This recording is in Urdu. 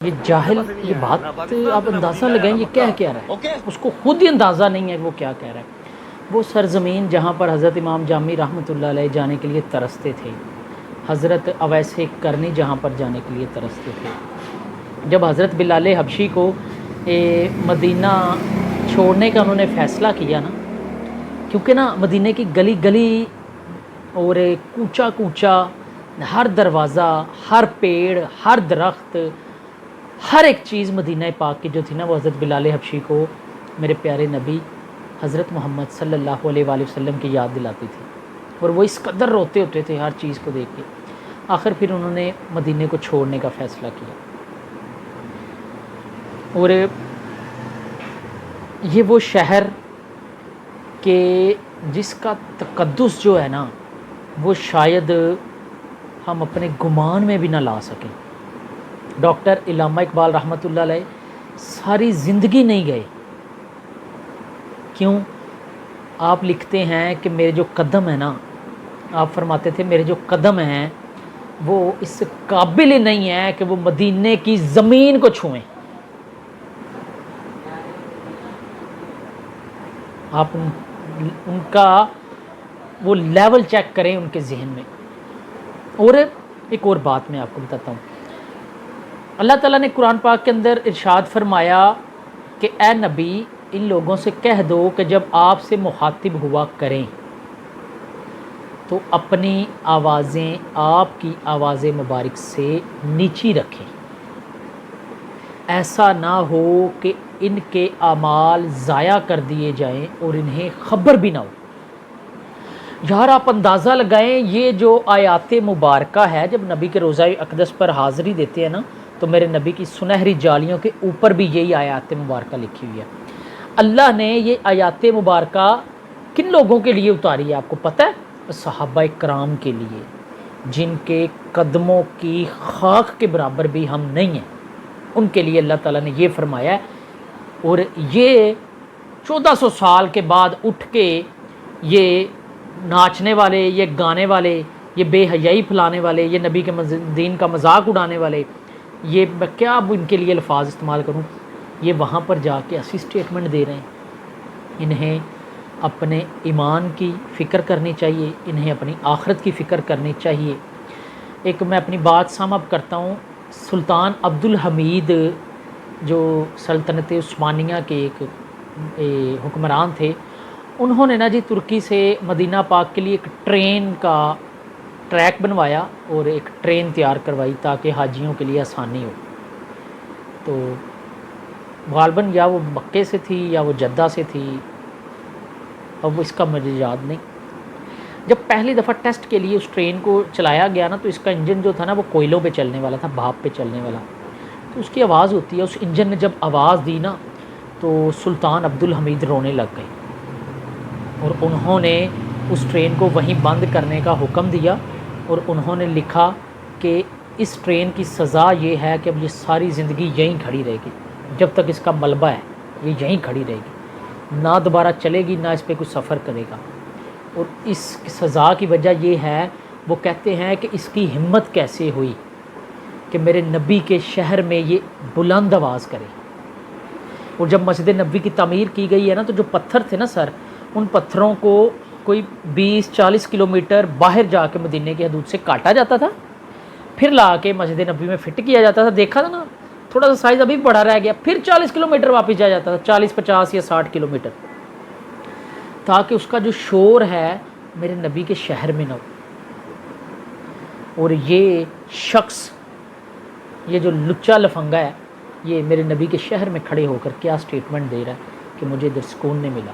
یہ جاہل یہ بات آپ اندازہ لگائیں یہ کیا رہا ہے، اس کو خود ہی اندازہ نہیں ہے کہ وہ کیا کہہ رہا ہے۔ وہ سرزمین جہاں پر حضرت امام جامی رحمۃ اللہ علیہ جانے کے لیے ترستے تھے، حضرت اویس کرنی جہاں پر جانے کے لیے ترستے تھے، جب حضرت بلال حبشی کو مدینہ چھوڑنے کا انہوں نے فیصلہ کیا نا، کیونکہ نا مدینہ کی گلی گلی اور کوچا کوچا، ہر دروازہ، ہر پیڑ، ہر درخت، ہر ایک چیز مدینہ پاک کی جو تھی نا، وہ حضرت بلال حبشی کو میرے پیارے نبی حضرت محمد صلی اللہ علیہ وآلہ وسلم کی یاد دلاتی تھی، اور وہ اس قدر روتے ہوتے تھے ہر چیز کو دیکھ کے۔ آخر پھر انہوں نے مدینہ کو چھوڑنے کا فیصلہ کیا، اور یہ وہ شہر کہ جس کا تقدس جو ہے نا، وہ شاید ہم اپنے گمان میں بھی نہ لا سکیں۔ ڈاکٹر علامہ اقبال رحمۃ اللہ علیہ ساری زندگی نہیں گئے، کیوں؟ آپ لکھتے ہیں کہ میرے جو قدم ہیں نا، آپ فرماتے تھے میرے جو قدم ہیں وہ اس قابل نہیں ہے کہ وہ مدینے کی زمین کو چھوئیں۔ آپ ان کا وہ لیول چیک کریں ان کے ذہن میں۔ اور ایک اور بات میں آپ کو بتاتا ہوں، اللہ تعالیٰ نے قرآن پاک کے اندر ارشاد فرمایا کہ اے نبی ان لوگوں سے کہہ دو کہ جب آپ سے مخاطب ہوا کریں تو اپنی آوازیں آپ کی آواز مبارک سے نیچی رکھیں، ایسا نہ ہو کہ ان کے اعمال ضائع کر دیے جائیں اور انہیں خبر بھی نہ ہو۔ یار آپ اندازہ لگائیں، یہ جو آیات مبارکہ ہے، جب نبی کے روضہ اقدس پر حاضری دیتے ہیں نا، تو میرے نبی کی سنہری جالیوں کے اوپر بھی یہی آیات مبارکہ لکھی ہوئی ہے۔ اللہ نے یہ آیات مبارکہ کن لوگوں کے لیے اتاری ہے آپ کو پتہ ہے؟ صحابہ کرام کے لیے، جن کے قدموں کی خاک کے برابر بھی ہم نہیں ہیں، ان کے لیے اللہ تعالیٰ نے یہ فرمایا ہے۔ اور یہ 1400 سال کے بعد اٹھ کے یہ ناچنے والے، یہ گانے والے، یہ بے حیائی پھیلانے والے، یہ نبی کے دین کا مذاق اڑانے والے، یہ میں کیا اب ان کے لیے الفاظ استعمال کروں، یہ وہاں پر جا کے ایسی سٹیٹمنٹ دے رہے ہیں۔ انہیں اپنے ایمان کی فکر کرنی چاہیے، انہیں اپنی آخرت کی فکر کرنی چاہیے۔ ایک میں اپنی بات سم اپ کرتا ہوں، سلطان عبدالحمید جو سلطنت عثمانیہ کے ایک حکمران تھے، انہوں نے نا جی ترکی سے مدینہ پاک کے لیے ایک ٹرین کا ٹریک بنوایا اور ایک ٹرین تیار کروائی تاکہ حاجیوں کے لیے آسانی ہو۔ تو غالباً یا وہ مکے سے تھی یا وہ جدہ سے تھی، اب اس کا مجھے یاد نہیں۔ جب پہلی دفعہ ٹیسٹ کے لیے اس ٹرین کو چلایا گیا نا، تو اس کا انجن جو تھا نا وہ کوئلوں پہ چلنے والا تھا، بھاپ پہ چلنے والا، تو اس کی آواز ہوتی ہے، اس انجن نے جب آواز دی نا تو سلطان عبدالحمید رونے لگ گئے، اور انہوں نے اس ٹرین کو وہیں بند کرنے کا حکم دیا، اور انہوں نے لکھا کہ اس ٹرین کی سزا یہ ہے کہ اب یہ ساری زندگی یہیں کھڑی رہے گی، جب تک اس کا ملبہ ہے یہ یہیں کھڑی رہے گی، نہ دوبارہ چلے گی، نہ اس پہ کوئی سفر کرے گا۔ اور اس سزا کی وجہ یہ ہے، وہ کہتے ہیں کہ اس کی ہمت کیسے ہوئی کہ میرے نبی کے شہر میں یہ بلند آواز کرے۔ اور جب مسجد نبوی کی تعمیر کی گئی ہے نا، تو جو پتھر تھے نا سر، ان پتھروں کو کوئی 20-40 کلومیٹر باہر جا کے مدینے کی حدود سے کاٹا جاتا تھا، پھر لا کے مسجد نبوی میں فٹ کیا جاتا تھا۔ دیکھا تھا نا، تھوڑا سا سائز ابھی بڑا رہ گیا، پھر 40 کلومیٹر واپس جا جاتا تھا، 40-50 یا 60 کلومیٹر، تاکہ اس کا جو شور ہے میرے نبی کے شہر میں نہ ہو۔ اور یہ شخص، یہ جو لچا لفنگا ہے، یہ میرے نبی کے شہر میں کھڑے ہو کر کیا سٹیٹمنٹ دے رہا ہے کہ مجھے ادھر سکون نہیں ملا۔